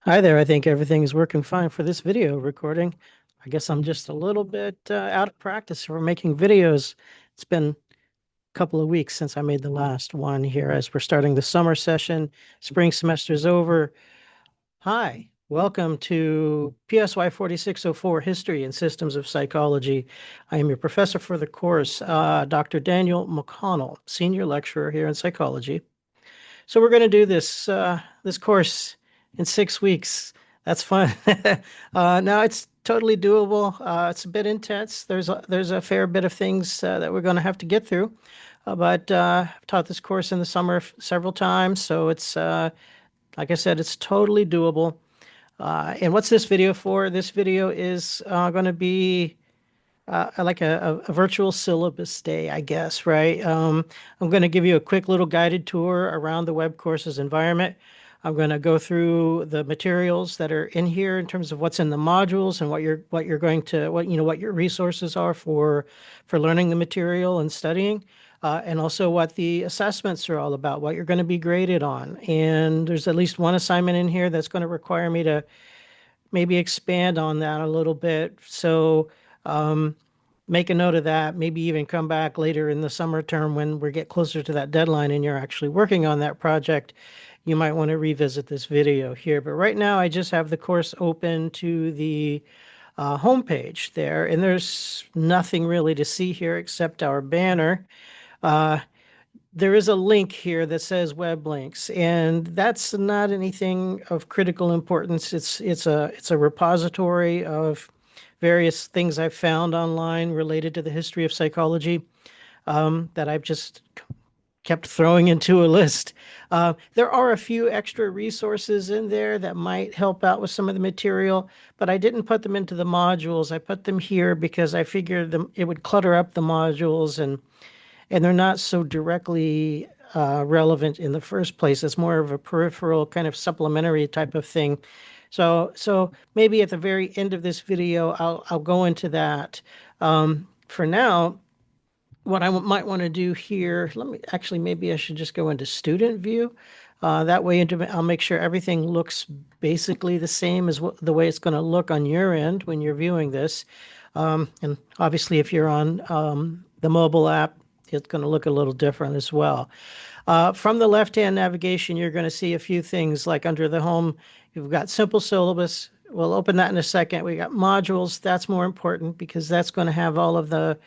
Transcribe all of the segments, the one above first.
Hi there. I think everything is working fine for this video recording. I guess I'm just a little bit out of practice for making videos. It's been a couple of weeks since I made the last one here as we're starting the summer session. Spring semester's over. Hi, welcome to PSY 4604 History and Systems of Psychology. I am your professor for the course, Dr. Daniel McConnell, senior lecturer here in psychology. So we're going to do this course in 6 weeks. That's fun. Now it's totally doable. It's a bit intense. There's a fair bit of things that we're going to have to get through. But I've taught this course in the summer several times, so it's like I said, it's totally doable. And what's this video for? This video is going to be like a virtual syllabus day, I guess, right? I'm going to give you a quick little guided tour around the web courses environment. I'm going to go through the materials that are in here in terms of what's in the modules and what you're going to what your resources are for learning the material and studying, and also what the assessments are all about, what you're going to be graded on. And there's at least one assignment in here that's going to require me to maybe expand on that a little bit. So make a note of that. Maybe even come back later in the summer term when we get closer to that deadline and you're actually working on that project. You might want to revisit this video here. But right now, I just have the course open to the homepage there, and there's nothing really to see here except our banner. Uh, there is a link here that says web links, and that's not anything of critical importance. It's a repository of various things I've found online related to the history of psychology, that I've just kept throwing into a list. There are a few extra resources in there that might help out with some of the material, but I didn't put them into the modules. I put them here because I figured it would clutter up the modules, and they're not so directly relevant in the first place. It's more of a peripheral kind of supplementary type of thing. So maybe at the very end of this video, I'll go into that. For now, what I might want to do here, maybe I should just go into student view. That way, I'll make sure everything looks basically the same as the way it's going to look on your end when you're viewing this. And obviously, if you're on the mobile app, it's going to look a little different as well. From the left-hand navigation, you're going to see a few things like under the home, you've got simple syllabus. We'll open that in a second. We got modules. That's more important because that's going to have all of the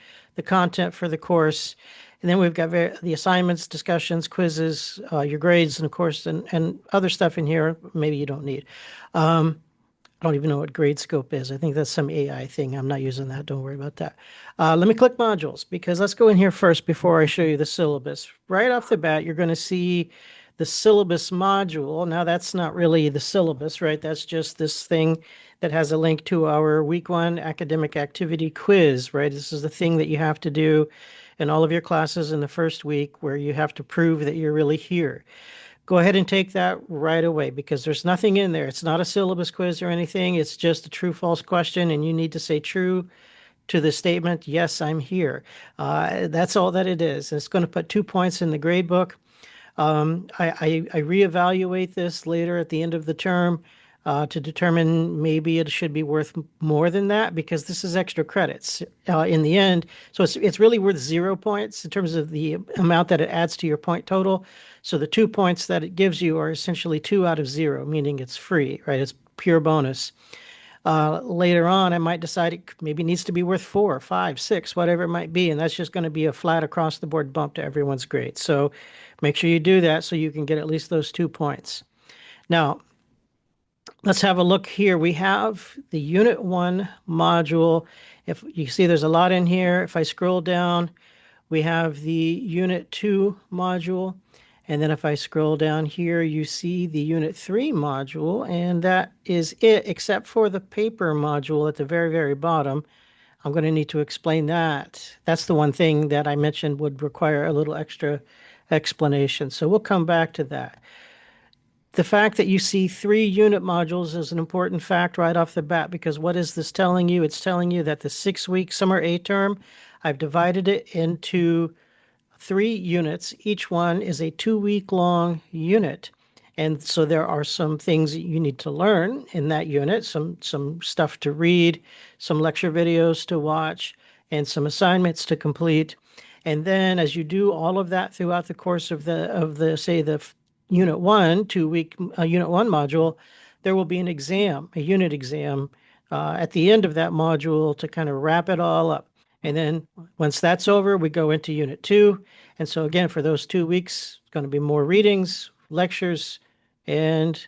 content for the course. And then we've got the assignments, discussions, quizzes, your grades, and of course, and other stuff in here maybe you don't need. I don't even know what grade scope is. I think that's some AI thing. I'm not using that. Don't worry about that. Let me click modules because let's go in here first before I show you the syllabus. Right off the bat, you're going to see the syllabus module. Now, that's not really the syllabus, right? That's just this thing that has a link to our week one academic activity quiz, right? This is the thing that you have to do in all of your classes in the first week where you have to prove that you're really here. Go ahead and take that right away because there's nothing in there. It's not a syllabus quiz or anything. It's just a true false question, and you need to say true to the statement, yes, I'm here. That's all that it is. It's going to put 2 points in the grade book. I reevaluate this later at the end of the term to determine maybe it should be worth more than that because this is extra credits in the end. So it's really worth 0 points in terms of the amount that it adds to your point total. So the 2 points that it gives you are essentially 2 out of 0, meaning it's free, right? It's pure bonus. Later on, I might decide it maybe needs to be worth 4, 5, 6, whatever it might be, and that's just going to be a flat across the board bump to everyone's grade. So make sure you do that so you can get at least those 2 points. Now, let's have a look here. We have the Unit 1 module. If you see there's a lot in here, if I scroll down, we have the Unit 2 module. And then if I scroll down here, you see the Unit 3 module, and that is it, except for the paper module at the very, very bottom. I'm going to need to explain that. That's the one thing that I mentioned would require a little extra explanation. So we'll come back to that. The fact that you see 3 unit modules is an important fact right off the bat because what is this telling you? It's telling you that the 6-week summer A term, I've divided it into 3 units. Each one is a 2-week long unit. And so there are some things that you need to learn in that unit, some stuff to read, some lecture videos to watch, and some assignments to complete. And then as you do all of that throughout the course of the say the unit one, 2 week unit one module, there will be an exam, a unit exam at the end of that module to kind of wrap it all up. And then once that's over, we go into unit two. And so again, for those 2 weeks, it's going to be more readings, lectures, and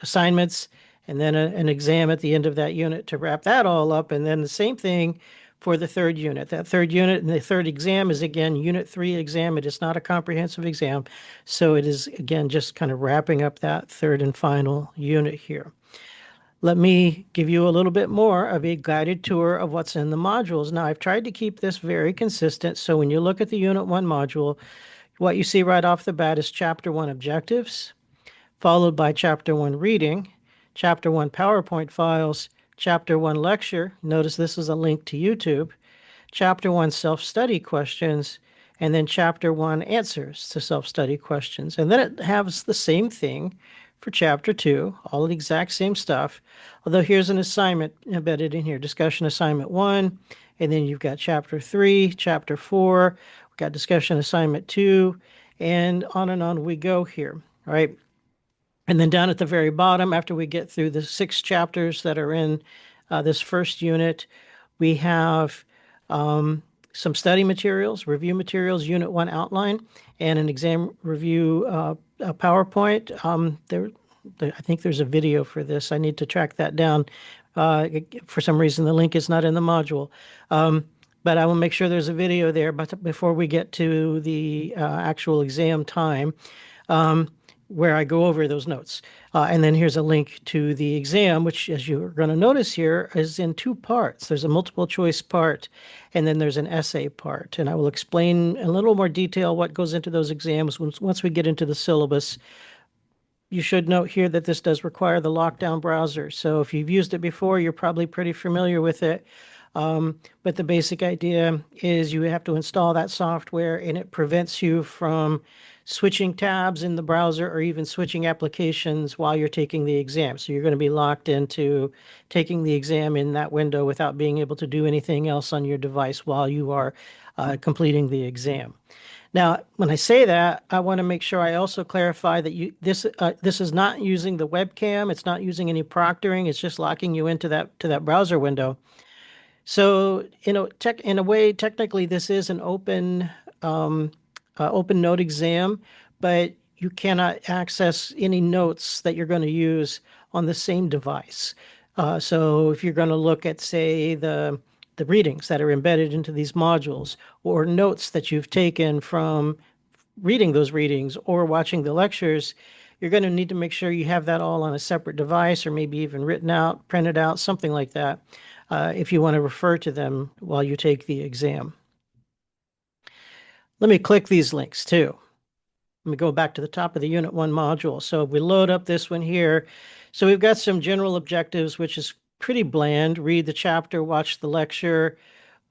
assignments, and then an exam at the end of that unit to wrap that all up. And then the same thing for the third unit. That third unit and the third exam is again unit three exam. It is not a comprehensive exam. So it is again just kind of wrapping up that third and final unit here. Let me give you a little bit more of a guided tour of what's in the modules. Now, I've tried to keep this very consistent. So when you look at the Unit 1 module, what you see right off the bat is Chapter 1 objectives, followed by Chapter 1 reading, Chapter 1 PowerPoint files, Chapter 1 lecture. Notice this is a link to YouTube. Chapter 1 self-study questions, and then Chapter 1 answers to self-study questions. And then it has the same thing for Chapter 2, all the exact same stuff, although here's an assignment embedded in here, discussion assignment 1, and then you've got Chapter 3, Chapter 4, we've got discussion assignment 2, and on we go here, right? And then down at the very bottom, after we get through the 6 chapters that are in this first unit, we have some study materials, review materials, Unit 1 outline, and an exam review PowerPoint. I think there's a video for this. I need to track that down. For some reason, the link is not in the module. But I will make sure there's a video there. But before we get to the actual exam time, where I go over those notes. And then here's a link to the exam, which, as you're going to notice here, is in 2 parts. There's a multiple choice part, and then there's an essay part. And I will explain in a little more detail what goes into those exams once we get into the syllabus. You should note here that this does require the lockdown browser. So if you've used it before, you're probably pretty familiar with it. But the basic idea is you have to install that software, and it prevents you from switching tabs in the browser or even switching applications while you're taking the exam. So you're going to be locked into taking the exam in that window without being able to do anything else on your device while you are completing the exam. Now, when I say that, I want to make sure I also clarify that this is not using the webcam. It's not using any proctoring. It's just locking you into that browser window. So, in a way, technically, this is an open note exam, but you cannot access any notes that you're going to use on the same device. So if you're going to look at, say, the readings that are embedded into these modules, or notes that you've taken from reading those readings or watching the lectures, you're going to need to make sure you have that all on a separate device, or maybe even written out, printed out, something like that, if you want to refer to them while you take the exam. Let me click these links too. Let me go back to the top of the Unit 1 module. So if we load up this one here, so we've got some general objectives, which is pretty bland. Read the chapter, watch the lecture,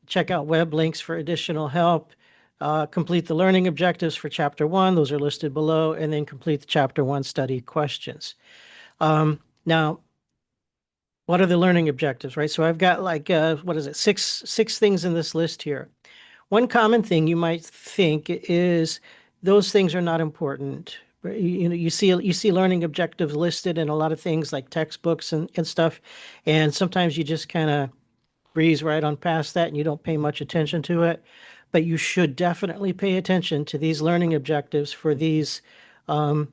check out web links for additional help, complete the learning objectives for Chapter 1. Those are listed below, and then complete the Chapter 1 study questions. Now, what are the learning objectives, right? So I've got like, six things in this list here. One common thing you might think is those things are not important. You see learning objectives listed in a lot of things like textbooks and stuff, and sometimes you just kind of breeze right on past that and you don't pay much attention to it. But you should definitely pay attention to these learning objectives for each one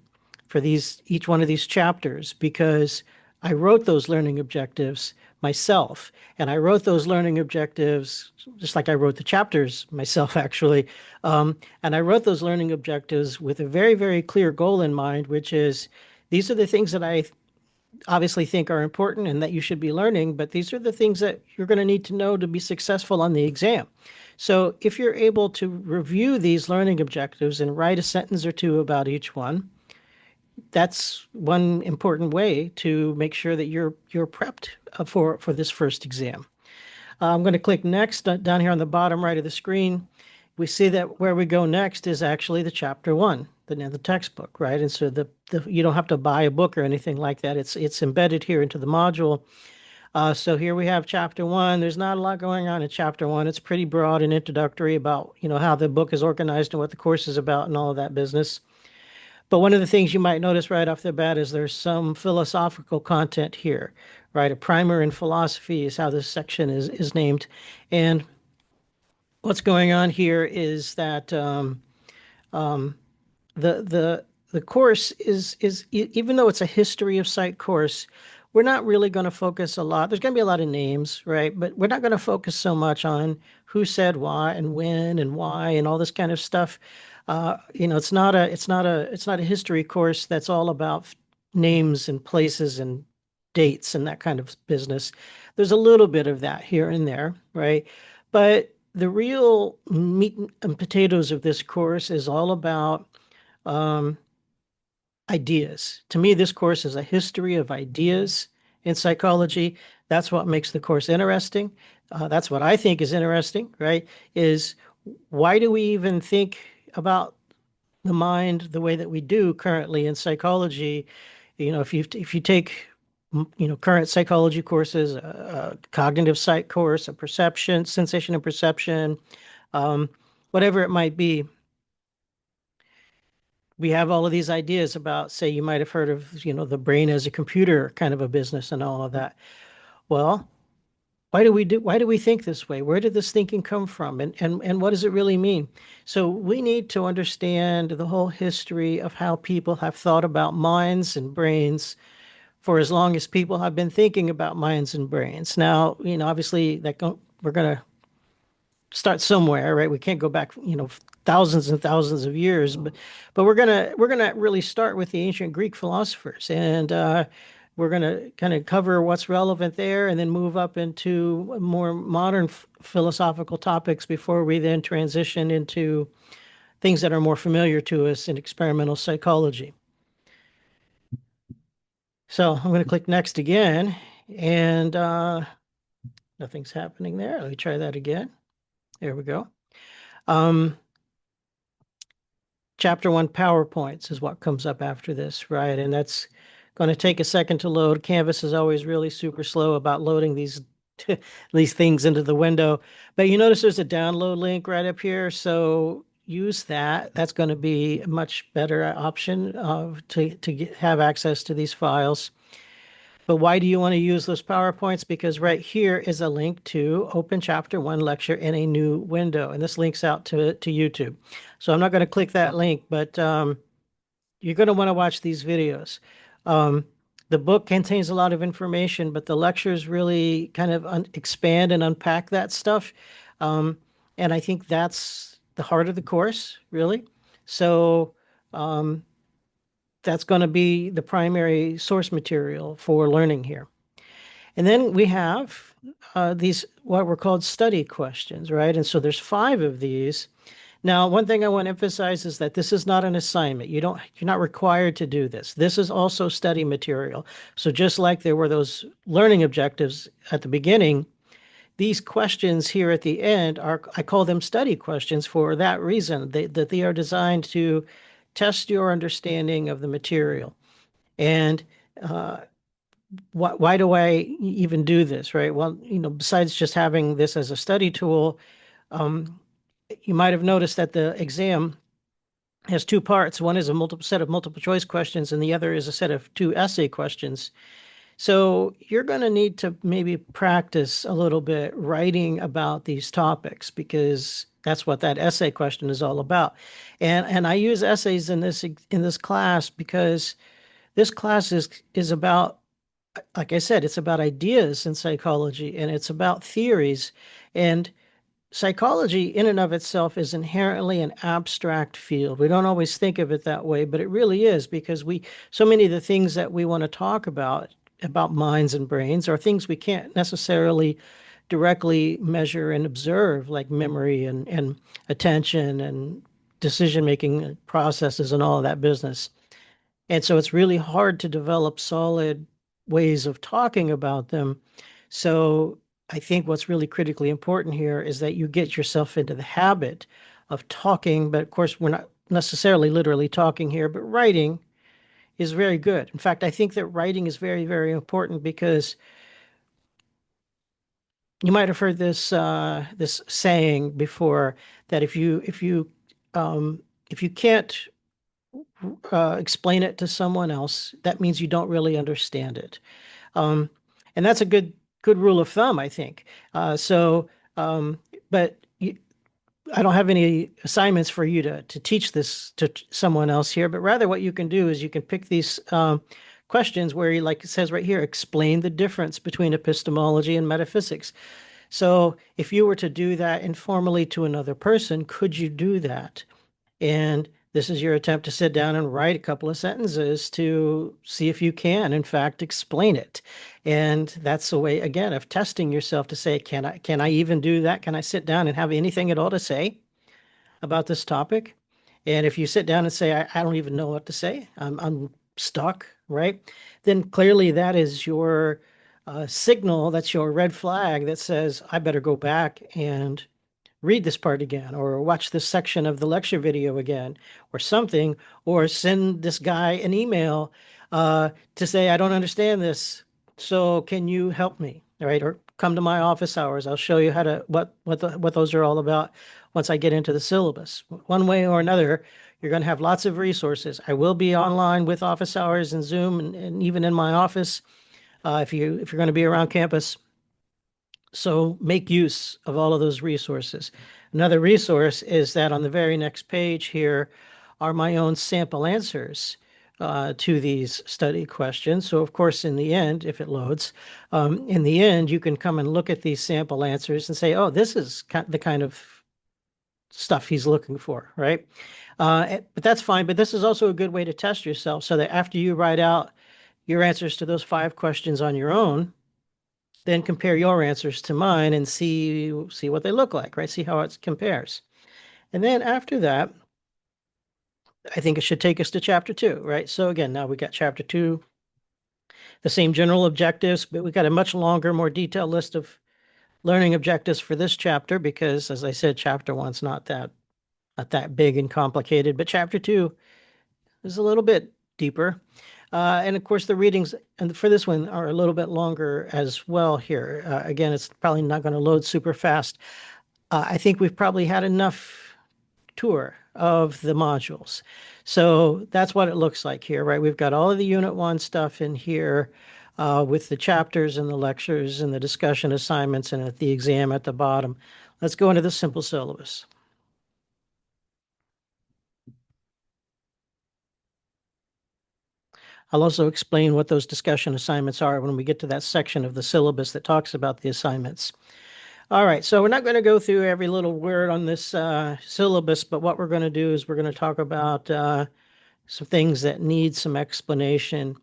of these chapters, because I wrote those learning objectives myself, and I wrote those learning objectives just like I wrote the chapters myself, actually. And I wrote those learning objectives with a very, very clear goal in mind, which is these are the things that I obviously think are important and that you should be learning, but these are the things that you're going to need to know to be successful on the exam. So if you're able to review these learning objectives and write a sentence or two about each one, that's one important way to make sure that you're prepped for this first exam. I'm going to click next down here on the bottom right of the screen. we see that where we go next is actually the chapter one, the textbook, right? And so you don't have to buy a book or anything like that. It's embedded here into the module. So here we have chapter one. There's not a lot going on in chapter one. It's pretty broad and introductory about, how the book is organized and what the course is about and all of that business. But one of the things you might notice right off the bat is there's some philosophical content here, right? A primer in philosophy is how this section is named. And what's going on here is that the course is even though it's a history of psych course, we're not really going to focus a lot. There's going to be a lot of names, right? But we're not going to focus so much on who said why and when and why and all this kind of stuff. It's not a history course that's all about names and places and dates and that kind of business. There's a little bit of that here and there, right? But the real meat and potatoes of this course is all about um, ideas. To me, this course is a history of ideas in psychology. That's what makes the course interesting. That's what I think is interesting, right? Is why do we even think about the mind the way that we do currently in psychology? If you take current psychology courses, a cognitive psych course, a perception, sensation and perception, um, whatever it might be, we have all of these ideas about, say, you might have heard of, the brain as a computer kind of a business and all of that. Well, why do we think this way? Where did this thinking come from? And what does it really mean? So we need to understand the whole history of how people have thought about minds and brains for as long as people have been thinking about minds and brains. Now, obviously we're going to start somewhere, right? We can't go back, thousands and thousands of years, but we're gonna really start with the ancient Greek philosophers, and we're gonna kind of cover what's relevant there, and then move up into more modern philosophical topics before we then transition into things that are more familiar to us in experimental psychology. So I'm going to click next again, and nothing's happening there. Let me try that again. There we go. Um, Chapter one PowerPoints is what comes up after this, right? And that's going to take a second to load. Canvas is always really super slow about loading these these things into the window. But you notice there's a download link right up here, so use that. That's going to be a much better option have access to these files. But why do you want to use those PowerPoints? Because right here is a link to open chapter one lecture in a new window. And this links out to YouTube. So I'm not going to click that link, but you're going to want to watch these videos. The book contains a lot of information, but the lectures really kind of expand and unpack that stuff. And I think that's the heart of the course, really. So that's going to be the primary source material for learning here. And then we have these, what were called study questions, right? And so there's 5 of these. Now, one thing I want to emphasize is that this is not an assignment. You're not required to do this. This is also study material. So just like there were those learning objectives at the beginning, these questions here at the end I call them study questions for that reason, that they are designed to test your understanding of the material. And why do I even do this, right? Well, besides just having this as a study tool, you might have noticed that the exam has 2 parts. One is a set of multiple choice questions, and the other is a set of 2 essay questions. So you're going to need to maybe practice a little bit writing about these topics, because that's what that essay question is all about. And I use essays in this class because this class is about, like I said, it's about ideas in psychology, and it's about theories. And psychology in and of itself is inherently an abstract field. We don't always think of it that way, but it really is, because so many of the things that we want to talk about minds and brains are things we can't necessarily directly measure and observe, like memory and attention and decision-making processes and all of that business. And so it's really hard to develop solid ways of talking about them. So I think what's really critically important here is that you get yourself into the habit of talking, but of course, we're not necessarily literally talking here, but writing is very good. In fact, I think that writing is very, very important because you might have heard this saying before that um, if you can't explain it to someone else, that means you don't really understand it. Um, and that's a good rule of thumb, I think. Um, but I don't have any assignments for you to teach this to someone else here, but rather what you can do is you can pick these questions where, like it says right here, explain the difference between epistemology and metaphysics. So if you were to do that informally to another person, could you do that? And this is your attempt to sit down and write a couple of sentences to see if you can, in fact, explain it. And that's a way, again, of testing yourself to say, can I even do that? Can I sit down and have anything at all to say about this topic? And if you sit down and say, I don't even know what to say, I'm stuck, right? Then clearly that is your signal, that's your red flag that says, I better go back and read this part again, or watch this section of the lecture video again, or something, or send this guy an email to say, I don't understand this. So can you help me? All right. Or come to my office hours. I'll show you how to what those are all about once I get into the syllabus. One way or another, you're going to have lots of resources. I will be online with office hours and Zoom and even in my office if you're going to be around campus. So make use of all of those resources. Another resource is that on the very next page here are my own sample answers to these study questions. So of course, in the end, if it loads, in the end, you can come and look at these sample answers and say, oh, this is the kind of stuff he's looking for, right? But that's fine. But this is also a good way to test yourself so that after you write out your answers to those 5 questions on your own, then compare your answers to mine and see what they look like, right? See how it compares. And then after that, I think it should take us to chapter 2, right? So again, now we got chapter 2, the same general objectives, but we got a much longer, more detailed list of learning objectives for this chapter because, as I said, chapter 1's not that big and complicated, but chapter 2 is a little bit deeper. And of course, the readings and for this one are a little bit longer as well here. Again, it's probably not going to load super fast. I think we've probably had enough tour of the modules. So that's what it looks like here, right? We've got all of the Unit 1 stuff in here with the chapters and the lectures and the discussion assignments and at the exam at the bottom. Let's go into the simple syllabus. I'll also explain what those discussion assignments are when we get to that section of the syllabus that talks about the assignments. All right, so we're not going to go through every little word on this syllabus, but what we're going to do is we're going to talk about some things that need some explanation.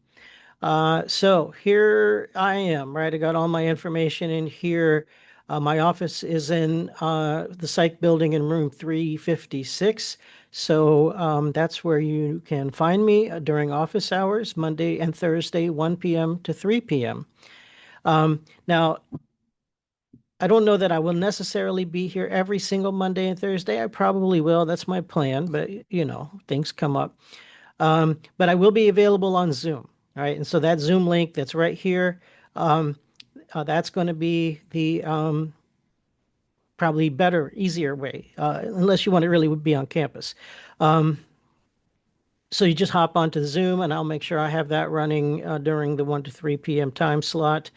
So here I am, right? I got all my information in here. My office is in the psych building in room 356. So that's where you can find me during office hours, Monday and Thursday, 1 p.m. to 3 p.m. Now, I don't know that I will necessarily be here every single Monday and Thursday. I probably will. That's my plan, but things come up. But I will be available on Zoom. All right. And so that Zoom link that's right here, that's going to be the probably better, easier way, unless you want to really be on campus. So you just hop onto Zoom, and I'll make sure I have that running during the 1 to 3 p.m. time slot.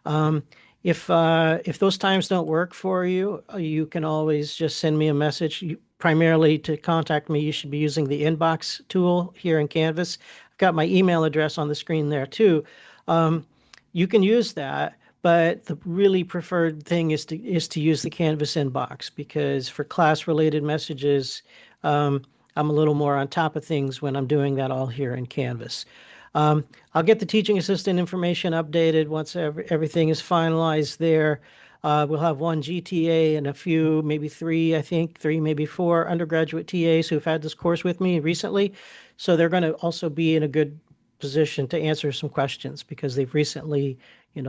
Um, if those times don't work for you, you can always just send me a message. Primarily to contact me, you should be using the inbox tool here in Canvas. I've got my email address on the screen there too. You can use that, but the really preferred thing is to use the Canvas inbox because for class-related messages, I'm a little more on top of things when I'm doing that all here in Canvas. I'll get the teaching assistant information updated once everything is finalized there. We'll have 1 GTA and a few, maybe 3, I think, 3, maybe 4 undergraduate TAs who've had this course with me recently. So they're going to also be in a good position to answer some questions because they've recently,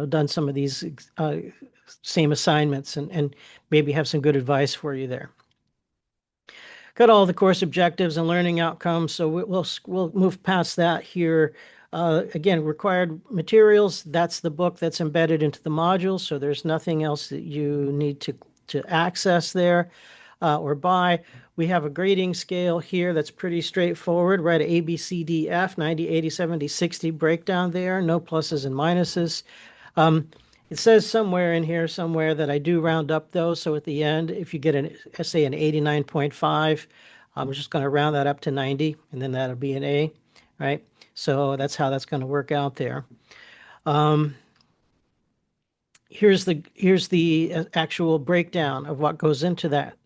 done some of these same assignments and maybe have some good advice for you there. got all the course objectives and learning outcomes. So we'll move past that here. Again, required materials, that's the book that's embedded into the module. So there's nothing else that you need to access there or buy. We have a grading scale here that's pretty straightforward, right? A, B, C, D, F, 90, 80, 70, 60 breakdown there, no pluses and minuses. It says somewhere in here, somewhere that I do round up those. So at the end, if you get say an 89.5, I'm just going to round that up to 90, and then that'll be an A, right? So that's how that's going to work out there. Here's the actual breakdown of what goes into that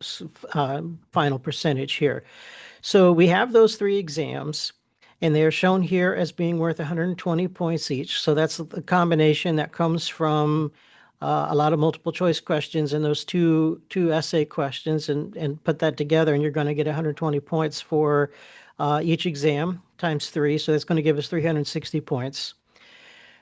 final percentage here. So we have those three exams, and they are shown here as being worth 120 points each. So that's the combination that comes from a lot of multiple choice questions and those two essay questions, and put that together, and you're going to get 120 points for each exam times 3. So that's going to give us 360 points.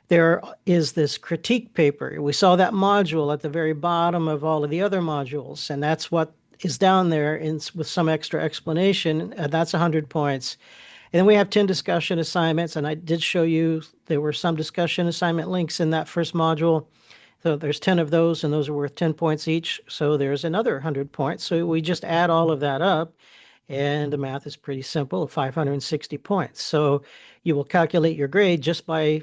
There is this critique paper. We saw that module at the very bottom of all of the other modules, and that's what is down there with some extra explanation. That's 100 points. And then we have 10 discussion assignments, and I did show you there were some discussion assignment links in that first module. So there's 10 of those, and those are worth 10 points each. So there's another 100 points. So we just add all of that up, and the math is pretty simple, 560 points. So you will calculate your grade just by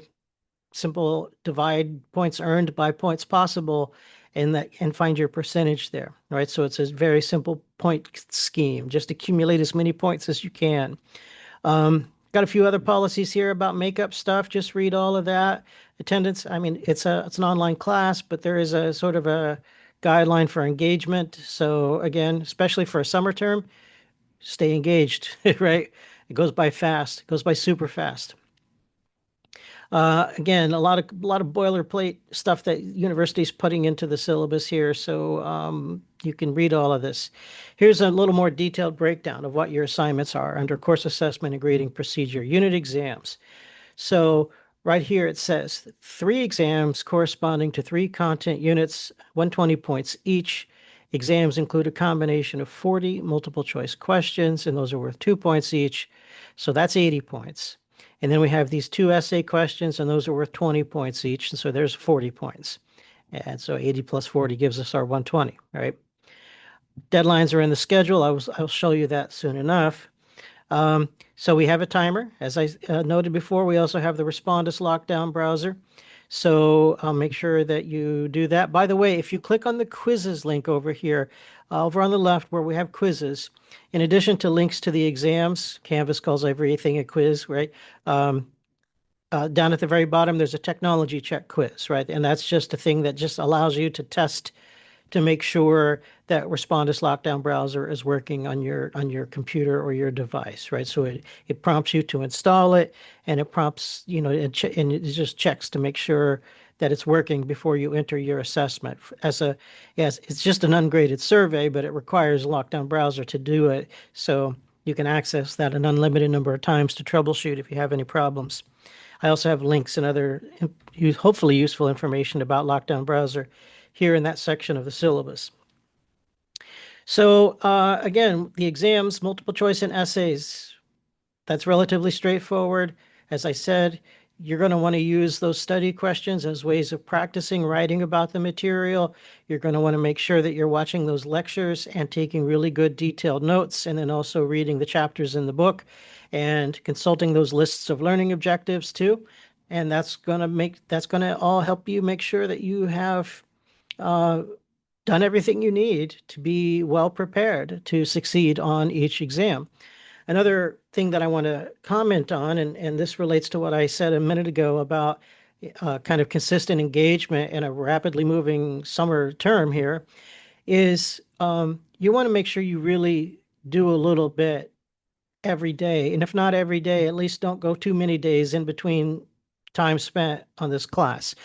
simple divide points earned by points possible, and find your percentage there, right? So it's a very simple point scheme. Just accumulate as many points as you can. Got a few other policies here about makeup stuff. Just read all of that. Attendance, I mean, it's an online class, but there is a sort of a guideline for engagement. So again, especially for a summer term, stay engaged, right? It goes by fast. It goes by super fast. Again, a lot of boilerplate stuff that university's putting into the syllabus here, so you can read all of this. Here's a little more detailed breakdown of what your assignments are under course assessment and grading procedure, unit exams. So right here it says 3 exams corresponding to 3 content units, 120 points each. Exams include a combination of 40 multiple choice questions, and those are worth 2 points each. So that's 80 points. And then we have these 2 essay questions, and those are worth 20 points each. And so there's 40 points. And so 80 plus 40 gives us our 120, right? Deadlines are in the schedule. I'll show you that soon enough. So we have a timer. As I noted before, we also have the Respondus lockdown browser. So I'll make sure that you do that. By the way, if you click on the quizzes link over here, over on the left where we have quizzes, in addition to links to the exams, Canvas calls everything a quiz, right? Down at the very bottom, there's a technology check quiz, right? And that's just a thing that just allows you to test to make sure that Respondus lockdown browser is working on your computer or your device, right? So it prompts you to install it, and it prompts, and it just checks to make sure that it's working before you enter your assessment. Yes, it's just an ungraded survey, but it requires a lockdown browser to do it. So you can access that an unlimited number of times to troubleshoot if you have any problems. I also have links and other hopefully useful information about lockdown browser here in that section of the syllabus. So again, the exams, multiple choice and essays, that's relatively straightforward. As I said, you're going to want to use those study questions as ways of practicing writing about the material. You're going to want to make sure that you're watching those lectures and taking really good detailed notes, and then also reading the chapters in the book and consulting those lists of learning objectives too. And that's going to all help you make sure that you have done everything you need to be well prepared to succeed on each exam. Another thing that I want to comment on, and this relates to what I said a minute ago about kind of consistent engagement in a rapidly moving summer term here, is you want to make sure you really do a little bit every day. And if not every day, at least don't go too many days in between time spent on this class.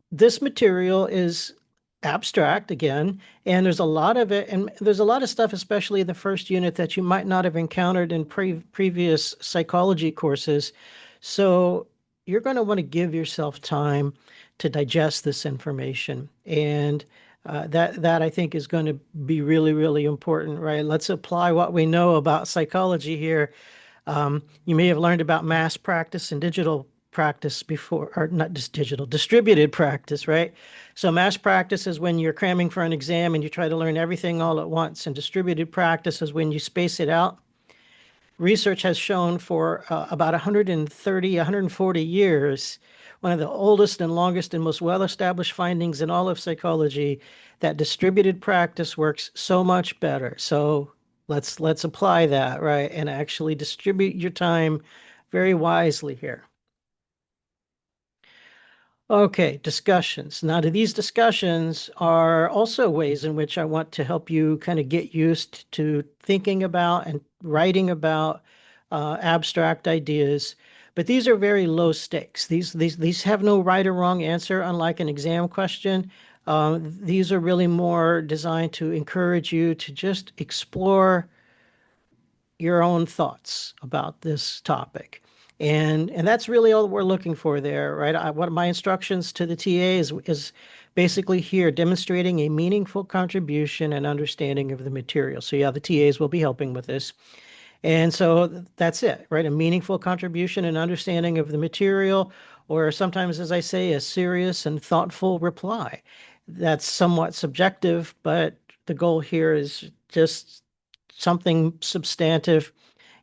This material is abstract again, and there's a lot of it, and there's a lot of stuff, especially in the first unit, that you might not have encountered in previous psychology courses. So you're going to want to give yourself time to digest this information. And That I think is going to be really, really important, right? Let's apply what we know about psychology here. You may have learned about mass practice and digital practice before, or not just digital, distributed practice, right? So mass practice is when you're cramming for an exam and you try to learn everything all at once, and distributed practice is when you space it out. Research has shown for about 130, 140 years, one of the oldest and longest and most well-established findings in all of psychology, that distributed practice works so much better. So let's apply that, right? And actually distribute your time very wisely here. Okay, discussions. Now, these discussions are also ways in which I want to help you kind of get used to thinking about and writing about abstract ideas. But these are very low stakes. These have no right or wrong answer, unlike an exam question. These are really more designed to encourage you to just explore your own thoughts about this topic. And that's really all we're looking for there, right? What my instructions to the TA is basically here demonstrating a meaningful contribution and understanding of the material. So yeah, the TAs will be helping with this. And so that's it, right? A meaningful contribution and understanding of the material, or sometimes, as I say, a serious and thoughtful reply. That's somewhat subjective, but the goal here is just something substantive,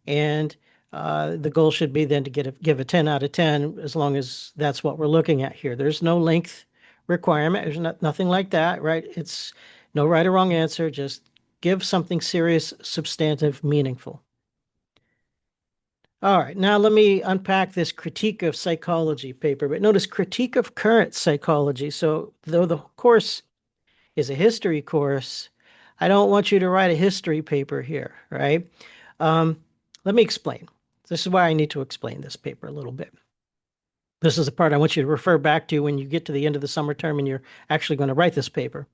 and the goal should be then to give a 10 out of 10, as long as that's what we're looking at here. There's no length requirement. There's nothing like that, right? It's no right or wrong answer. Just give something serious, substantive, meaningful. All right, now let me unpack this critique of psychology paper. But notice critique of current psychology. So though the course is a history course, I don't want you to write a history paper here, right? Um, Let me explain. This is why I need to explain this paper a little bit. This is the part I want you to refer back to when you get to the end of the summer term and you're actually going to write this paper.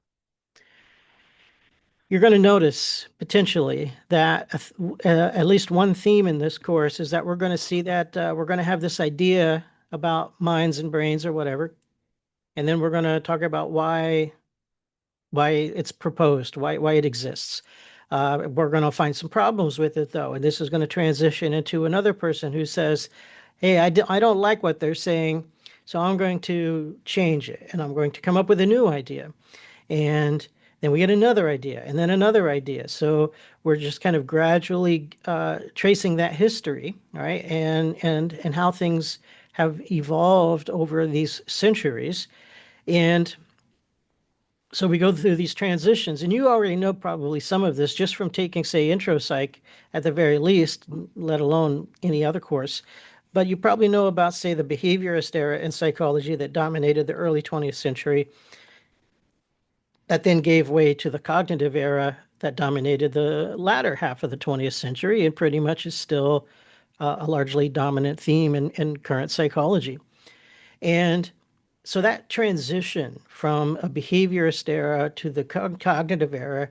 You're going to notice potentially that at least one theme in this course is that we're going to see that we're going to have this idea about minds and brains or whatever, and then we're going to talk about why it's proposed, why it exists. We're going to find some problems with it, though, and this is going to transition into another person who says, hey, I don't like what they're saying, so I'm going to change it, and I'm going to come up with a new idea. And then we get another idea, and then another idea. So we're just kind of gradually tracing that history, right? And how things have evolved over these centuries. And so we go through these transitions, and you already know probably some of this just from taking, say, intro psych at the very least, let alone any other course. But you probably know about, say, the behaviorist era in psychology that dominated the early 20th century, that then gave way to the cognitive era that dominated the latter half of the 20th century and pretty much is still a largely dominant theme in current psychology. And so that transition from a behaviorist era to the cognitive era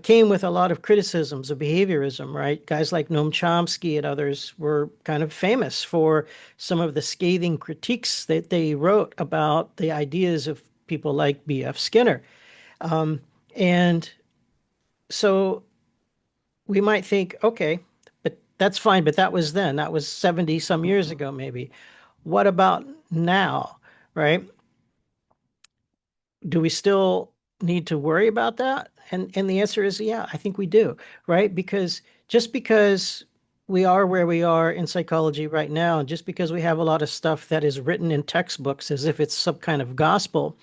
came with a lot of criticisms of behaviorism, right? Guys like Noam Chomsky and others were kind of famous for some of the scathing critiques that they wrote about the ideas of people like B.F. Skinner. And so we might think, okay, but that's fine, but that was then. That was 70 some years ago, maybe. What about now, right? Do we still need to worry about that? And the answer is yeah, I think we do, right? Because just because we are where we are in psychology right now, and just because we have a lot of stuff that is written in textbooks as if it's some kind of gospel,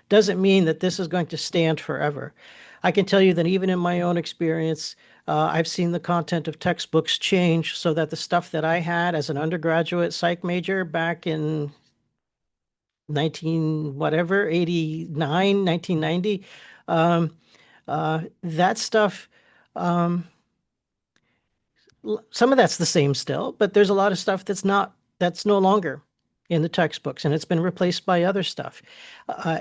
doesn't mean that this is going to stand forever. I can tell you that even in my own experience, I've seen the content of textbooks change so that the stuff that I had as an undergraduate psych major back in 19 whatever 89 1990, that stuff, um, some of that's the same still, but there's a lot of stuff that's no longer in the textbooks, and it's been replaced by other stuff.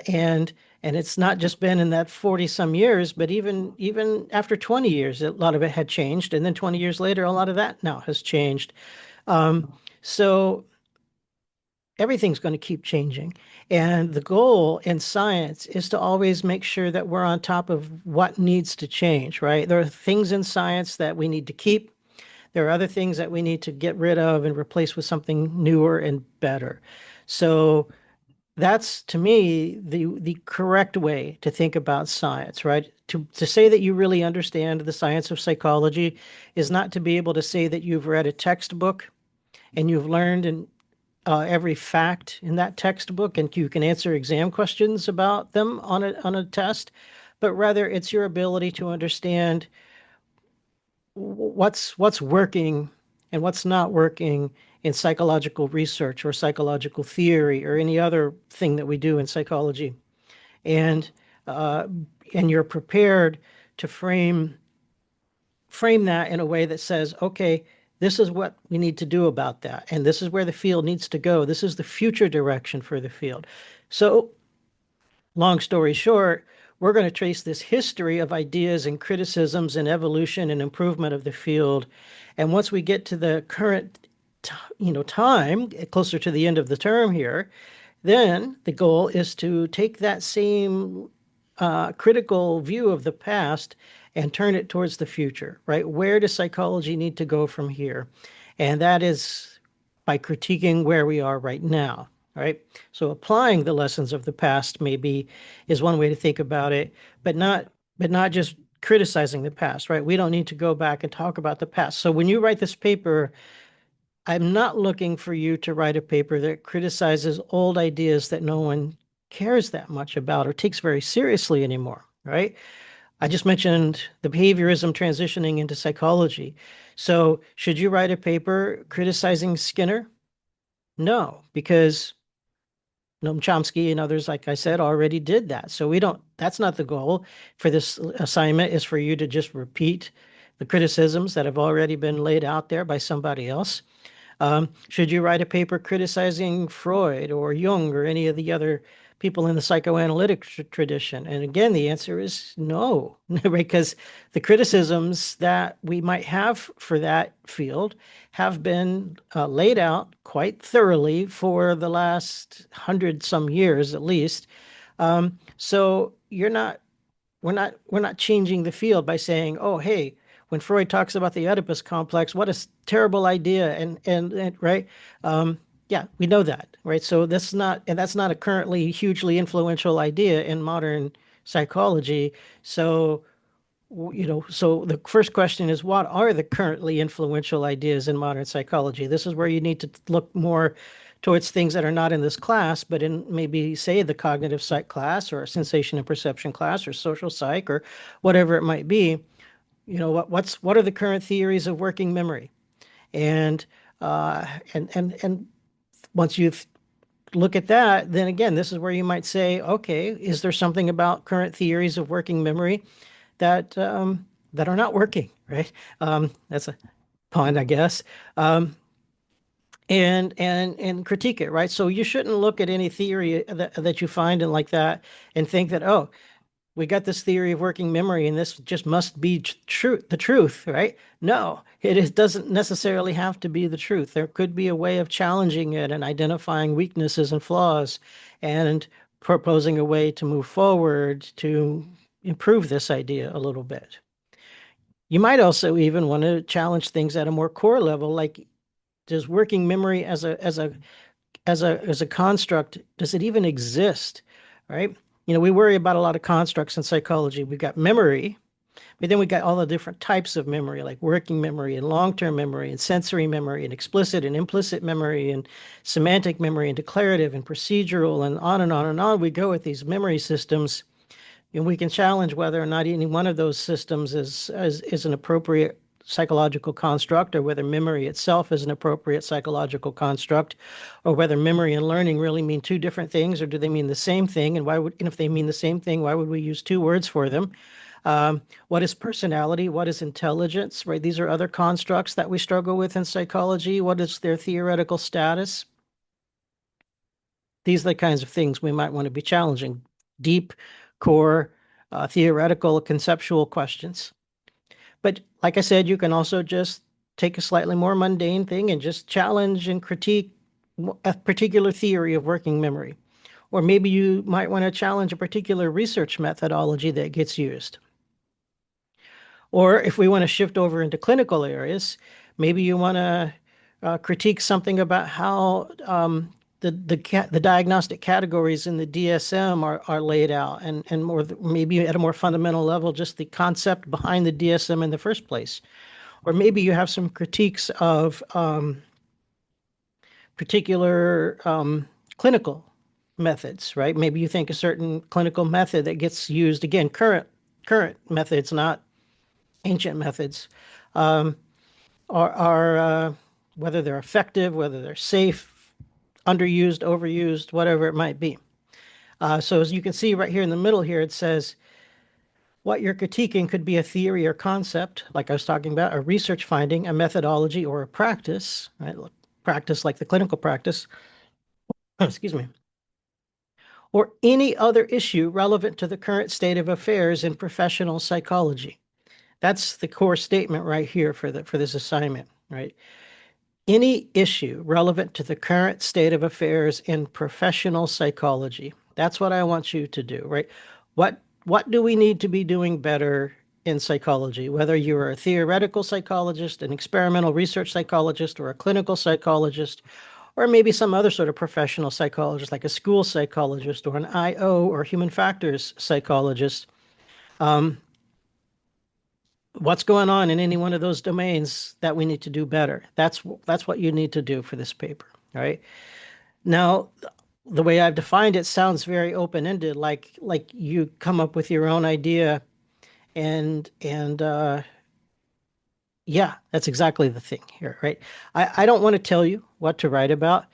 And it's not just been in that 40 some years, but even after 20 years, a lot of it had changed, and then 20 years later, a lot of that now has changed. So everything's going to keep changing. And the goal in science is to always make sure that we're on top of what needs to change, right? There are things in science that we need to keep. There are other things that we need to get rid of and replace with something newer and better. So that's to me the correct way to think about science, right? To say that you really understand the science of psychology is not to be able to say that you've read a textbook and you've learned and every fact in that textbook and you can answer exam questions about them on a test, but rather it's your ability to understand what's working and what's not working in psychological research or psychological theory or any other thing that we do in psychology, and uh, and you're prepared to frame that in a way that says, okay, this is what we need to do about that, and this is where the field needs to go. This is the future direction for the field. So long story short, we're going to trace this history of ideas and criticisms and evolution and improvement of the field. And once we get to the current, time closer to the end of the term here, then the goal is to take that same critical view of the past and turn it towards the future, right? Where does psychology need to go from here? And that is by critiquing where we are right now, right? So applying the lessons of the past maybe is one way to think about it, but not just criticizing the past, right? We don't need to go back and talk about the past. So when you write this paper, I'm not looking for you to write a paper that criticizes old ideas that no one cares that much about or takes very seriously anymore, right? I just mentioned the behaviorism transitioning into psychology. So, should you write a paper criticizing Skinner? No, because Noam Chomsky and others, like I said, already did that. So we don't, that's not the goal for this assignment, is for you to just repeat the criticisms that have already been laid out there by somebody else. Should you write a paper criticizing Freud or Jung or any of the other people in the psychoanalytic tradition? And again, the answer is no, because the criticisms that we might have for that field have been laid out quite thoroughly for the last 100 some years at least. So we're not changing the field by saying, oh, hey, when Freud talks about the Oedipus complex, what a terrible idea, and right, um, yeah, we know that, right? So that's not a currently hugely influential idea in modern psychology. So so the first question is, what are the currently influential ideas in modern psychology? This is where you need to look more towards things that are not in this class, but in maybe, say, the cognitive psych class or sensation and perception class or social psych or whatever it might be. What are the current theories of working memory? And and once you look at that, then again, this is where you might say, okay, is there something about current theories of working memory that are not working, right? That's a pun, I guess. And critique it, right? So you shouldn't look at any theory that you find and like that and think that, oh, we got this theory of working memory and this just must be true, the truth, right? No, doesn't necessarily have to be the truth. There could be a way of challenging it and identifying weaknesses and flaws and proposing a way to move forward to improve this idea a little bit. You might also even want to challenge things at a more core level, like, does working memory as a construct, does it even exist? Right? We worry about a lot of constructs in psychology. We've got memory, but then we got all the different types of memory, like working memory and long-term memory and sensory memory and explicit and implicit memory and semantic memory and declarative and procedural, and on and on and on we go with these memory systems. And we can challenge whether or not any one of those systems is an appropriate psychological construct, or whether memory itself is an appropriate psychological construct, or whether memory and learning really mean two different things, or do they mean the same thing? And if they mean the same thing, why would we use two words for them? What is personality? What is intelligence? Right? These are other constructs that we struggle with in psychology. What is their theoretical status? These are the kinds of things we might want to be challenging. Deep, core, theoretical, conceptual questions. But like I said, you can also just take a slightly more mundane thing and just challenge and critique a particular theory of working memory. Or maybe you might want to challenge a particular research methodology that gets used. Or if we want to shift over into clinical areas, maybe you want to critique something about how the diagnostic categories in the DSM are laid out, and more maybe at a more fundamental level, just the concept behind the DSM in the first place. Or maybe you have some critiques of particular clinical methods, right? Maybe you think a certain clinical method that gets used, again, current methods, not ancient methods, are whether they're effective, whether they're safe, underused, overused, whatever it might be. So as you can see right here in the middle here, it says what you're critiquing could be a theory or concept, like I was talking about, a research finding, a methodology, or a practice, right? Practice like the clinical practice, excuse me, or any other issue relevant to the current state of affairs in professional psychology. That's the core statement right here for this assignment, right? Any issue relevant to the current state of affairs in professional psychology. That's what I want you to do, right? What do we need to be doing better in psychology? Whether you're a theoretical psychologist, an experimental research psychologist, or a clinical psychologist, or maybe some other sort of professional psychologist, like a school psychologist or an IO or human factors psychologist. What's going on in any one of those domains that we need to do better? That's what you need to do for this paper, right? Now, the way I've defined it sounds very open-ended, like you come up with your own idea and yeah, that's exactly the thing here, right? I don't want to tell you what to write about.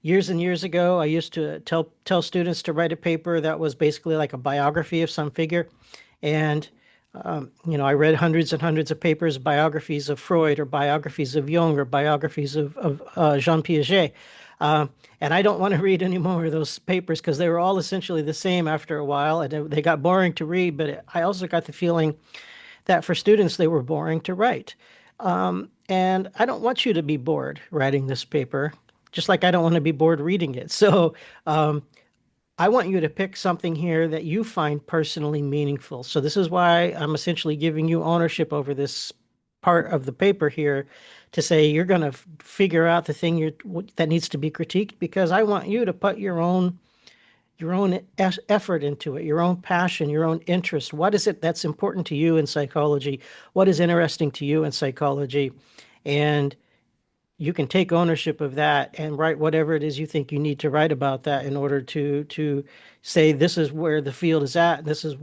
Years and years ago, I used to tell students to write a paper that was basically like a biography of some figure. And I read hundreds and hundreds of papers, biographies of Freud or biographies of Jung or biographies of Jean Piaget. And I don't want to read any more of those papers because they were all essentially the same after a while, and they got boring to read. But I also got the feeling that for students, they were boring to write. And I don't want you to be bored writing this paper, just like I don't want to be bored reading it. So I want you to pick something here that you find personally meaningful. So this is why I'm essentially giving you ownership over this part of the paper here to say you're going to figure out the thing that needs to be critiqued, because I want you to put your own effort into it, your own passion, your own interest. What is it that's important to you in psychology? What is interesting to you in psychology? And you can take ownership of that and write whatever it is you think you need to write about that in order to say this is where the field is at, and this is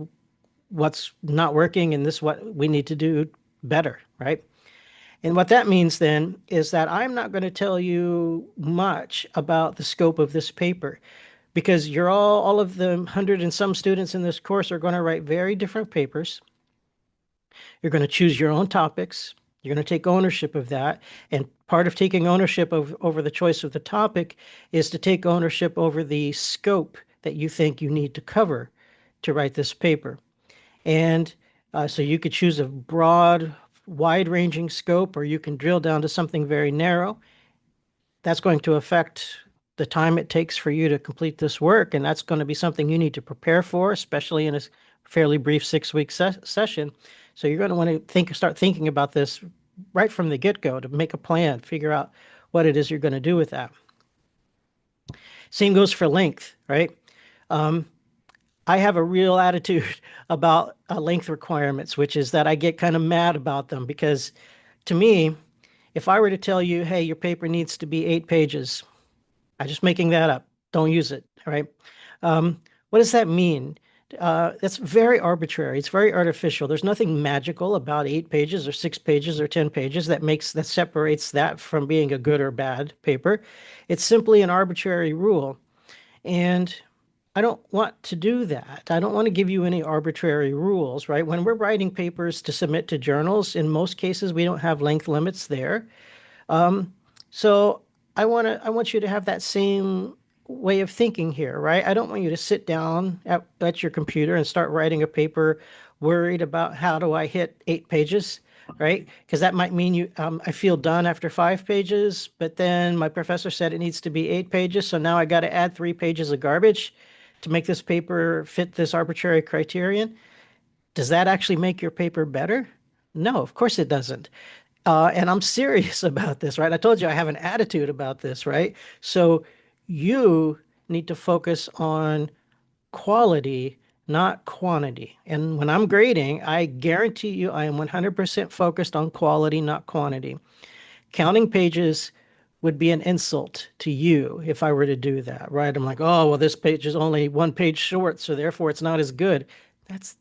what's not working, and this is what we need to do better, right? And what that means then is that I'm not going to tell you much about the scope of this paper, because you're all of the hundred and some students in this course are going to write very different papers. You're going to choose your own topics. You're going to take ownership of that. And part of taking ownership over the choice of the topic is to take ownership over the scope that you think you need to cover to write this paper. And so you could choose a broad, wide-ranging scope, or you can drill down to something very narrow. That's going to affect the time it takes for you to complete this work, and that's going to be something you need to prepare for, especially in a fairly brief 6-week session. So you're going to want to start thinking about this right from the get-go to make a plan, figure out what it is you're going to do with that. Same goes for length, right? I have a real attitude about length requirements, which is that I get kind of mad about them, because to me, if I were to tell you, hey, your paper needs to be 8 pages, I'm just making that up. Don't use it, right? What does that mean? That's very arbitrary. It's very artificial. There's nothing magical about 8 pages or 6 pages or 10 pages that separates that from being a good or bad paper. It's simply an arbitrary rule. And I don't want to do that. I don't want to give you any arbitrary rules, right? When we're writing papers to submit to journals, in most cases, we don't have length limits there. So I want you to have that same way of thinking here, right? I don't want you to sit down at your computer and start writing a paper worried about how do I hit 8 pages. right? Because that might mean I feel done after 5 pages, but then my professor said it needs to be 8 pages. So now I got to add 3 pages of garbage to make this paper fit this arbitrary criterion. Does that actually make your paper better? No, of course it doesn't. And I'm serious about this, right? I told you I have an attitude about this, right? So you need to focus on quality, not quantity. And when I'm grading, I guarantee you I am 100% focused on quality, not quantity. Counting pages would be an insult to you if I were to do that, right? I'm like, oh, well, this page is only 1 page short, so therefore it's not as good.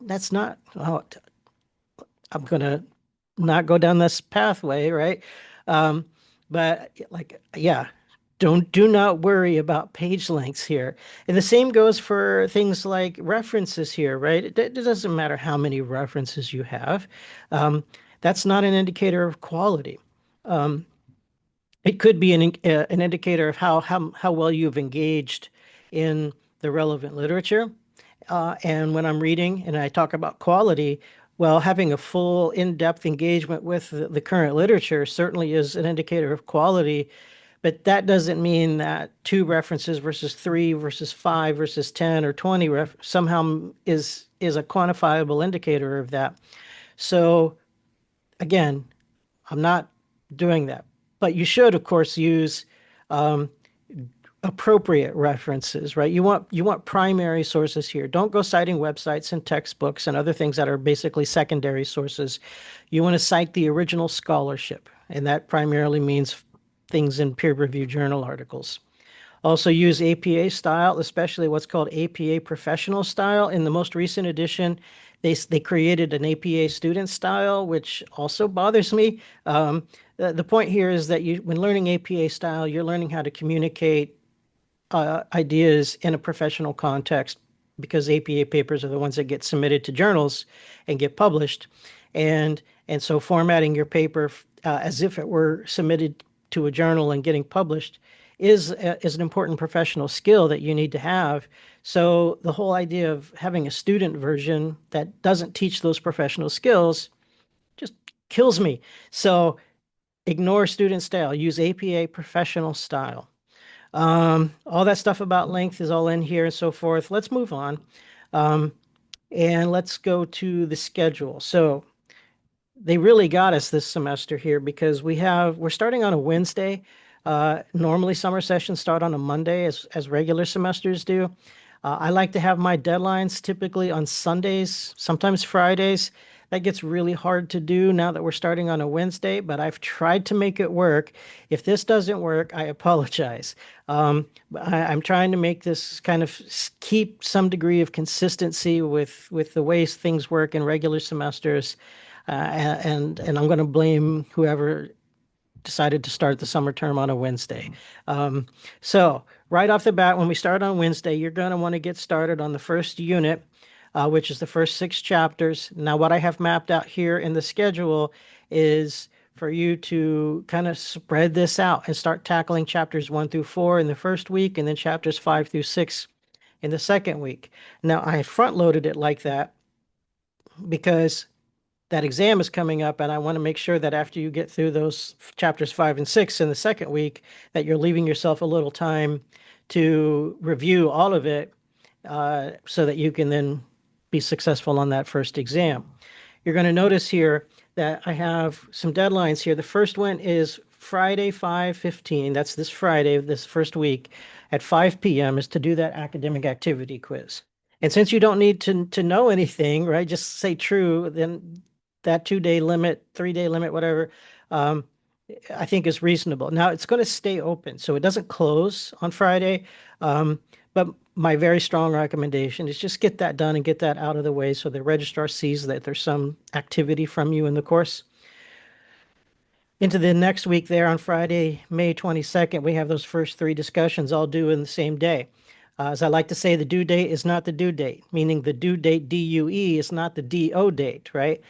That's not, oh, I'm gonna not go down this pathway, right? Um, but like, yeah, do not worry about page lengths here. And the same goes for things like references here, right? It doesn't matter how many references you have. Um, that's not an indicator of quality. Um, it could be an indicator of how well you've engaged in the relevant literature. And when I'm reading and I talk about quality, well, having a full in-depth engagement with the current literature certainly is an indicator of quality, but that doesn't mean that 2 references versus 3 versus 5 versus 10 or 20 somehow is a quantifiable indicator of that. So again, I'm not doing that. But you should, of course, use um, appropriate references, right? You want primary sources here. Don't go citing websites and textbooks and other things that are basically secondary sources. You want to cite the original scholarship, and that primarily means things in peer-reviewed journal articles. Also use APA style, especially what's called APA professional style. In the most recent edition, they created an APA student style, which also bothers me. The point here is that when learning APA style, you're learning how to communicate ideas in a professional context because APA papers are the ones that get submitted to journals and get published. And so formatting your paper as if it were submitted to a journal and getting published is an important professional skill that you need to have. So the whole idea of having a student version that doesn't teach those professional skills just kills me. So ignore student style, use APA professional style. All that stuff about length is all in here and so forth. Let's move on. Um, and let's go to the schedule. So they really got us this semester here because we're starting on a Wednesday. Normally summer sessions start on a Monday as regular semesters do. I like to have my deadlines typically on Sundays, sometimes Fridays. That gets really hard to do now that we're starting on a Wednesday, but I've tried to make it work. If this doesn't work, I apologize. I'm trying to make this kind of keep some degree of consistency with the ways things work in regular semesters. And I'm going to blame whoever decided to start the summer term on a Wednesday. So right off the bat, when we start on Wednesday, you're going to want to get started on the first unit, which is the first 6 chapters. Now, what I have mapped out here in the schedule is for you to kind of spread this out and start tackling chapters 1 through 4 in the first week and then chapters 5 through 6 in the second week. Now, I front loaded it like that because that exam is coming up, and I want to make sure that after you get through those chapters 5 and 6 in the second week, that you're leaving yourself a little time to review all of it so that you can then be successful on that first exam. You're going to notice here that I have some deadlines here. The first one is Friday, 5/15. That's this Friday, this first week at 5 p.m. is to do that academic activity quiz. And since you don't need to know anything, right, just say true, then that 2 day limit, 3 day limit, whatever, um, I think is reasonable. Now it's going to stay open, so it doesn't close on Friday. But my very strong recommendation is just get that done and get that out of the way so the registrar sees that there's some activity from you in the course. Into the next week there on Friday, May 22nd, we have those first 3 discussions all due in the same day. As I like to say, the due date is not the due date, meaning the due date, DUE, is not the DO date, right?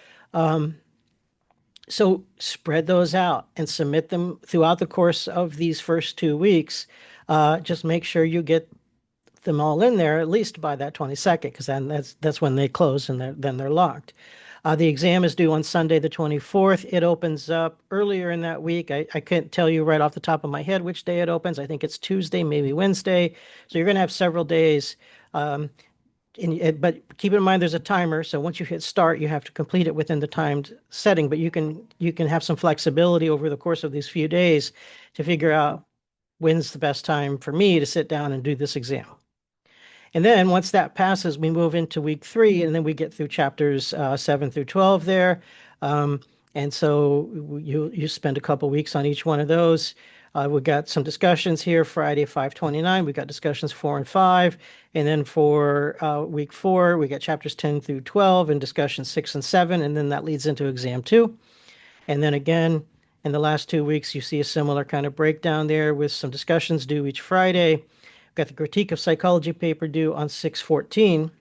So spread those out and submit them throughout the course of these first 2 weeks. Just make sure you get them all in there at least by that 22nd, because then that's when they close and then they're locked. The exam is due on Sunday, the 24th. It opens up earlier in that week. I can't tell you right off the top of my head which day it opens. I think it's Tuesday, maybe Wednesday. So you're going to have several days. Um, but keep in mind there's a timer. So once you hit start, you have to complete it within the timed setting. But you can have some flexibility over the course of these few days to figure out when's the best time for me to sit down and do this exam. And then once that passes, we move into week 3, and then we get through chapters 7 through 12 there. Um, and so you spend a couple weeks on each one of those. We got some discussions here. Friday 529, we got discussions 4 and 5, and then for week 4, we got chapters 10 through 12 and discussions 6 and 7, and then that leads into exam 2. And then again, in the last 2 weeks, you see a similar kind of breakdown there with some discussions due each Friday. We've got the critique of psychology paper due on 6/14.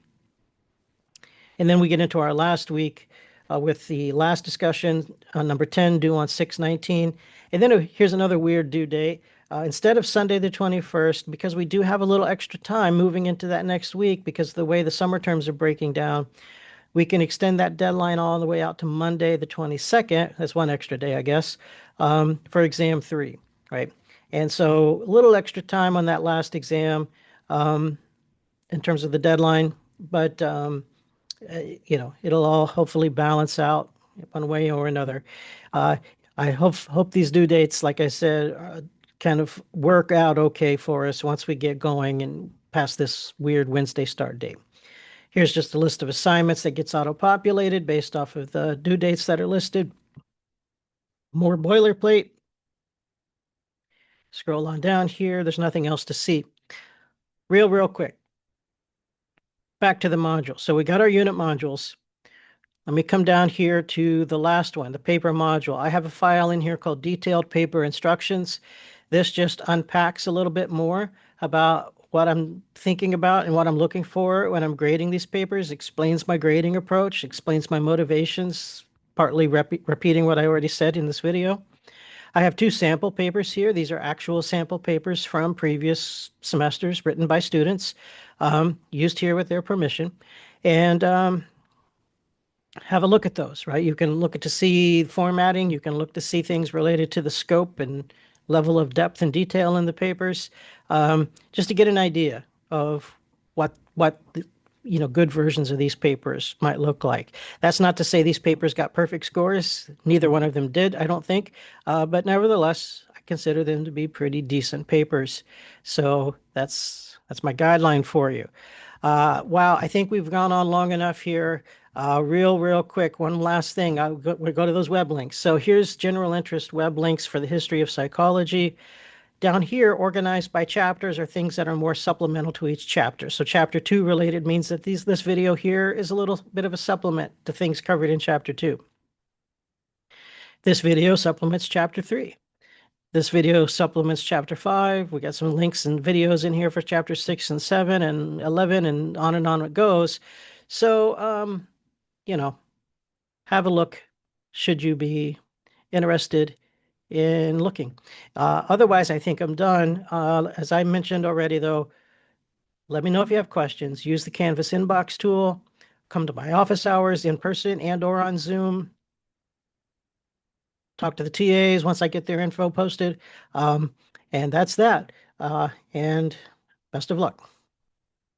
And then we get into our last week with the last discussion on number 10 due on 6/19. And then here's another weird due date. Instead of Sunday the 21st, because we do have a little extra time moving into that next week because the way the summer terms are breaking down, we can extend that deadline all the way out to Monday the 22nd. That's one extra day, I guess, for exam 3, right? And so a little extra time on that last exam in terms of the deadline, but it'll all hopefully balance out one way or another. Uh, I hope these due dates, like I said, kind of work out okay for us once we get going and past this weird Wednesday start date. Here's just a list of assignments that gets auto-populated based off of the due dates that are listed. More boilerplate. Scroll on down here. There's nothing else to see. Real quick. Back to the module. So we got our unit modules. Let me come down here to the last one, the paper module. I have a file in here called Detailed Paper Instructions. This just unpacks a little bit more about what I'm thinking about and what I'm looking for when I'm grading these papers, explains my grading approach, explains my motivations, partly repeating what I already said in this video. I have 2 sample papers here. These are actual sample papers from previous semesters written by students, used here with their permission. And have a look at those, right? You can look at to see formatting. You can look to see things related to the scope and level of depth and detail in the papers, just to get an idea of what good versions of these papers might look like. That's not to say these papers got perfect scores. Neither one of them did, I don't think. But nevertheless, I consider them to be pretty decent papers. So that's my guideline for you. Wow, I think we've gone on long enough here. Real quick, one last thing. We'll go to those web links. So here's general interest web links for the history of psychology. Down here, organized by chapters, are things that are more supplemental to each chapter. So chapter 2 related means that this video here is a little bit of a supplement to things covered in chapter 2. This video supplements chapter 3. This video supplements chapter 5. We got some links and videos in here for chapter 6 and 7 and 11 and on it goes. So, have a look should you be interested in looking. Otherwise, I think I'm done. As I mentioned already, though, let me know if you have questions. Use the Canvas inbox tool. Come to my office hours in person and or on Zoom. Talk to the TAs once I get their info posted. And that's that. And best of luck.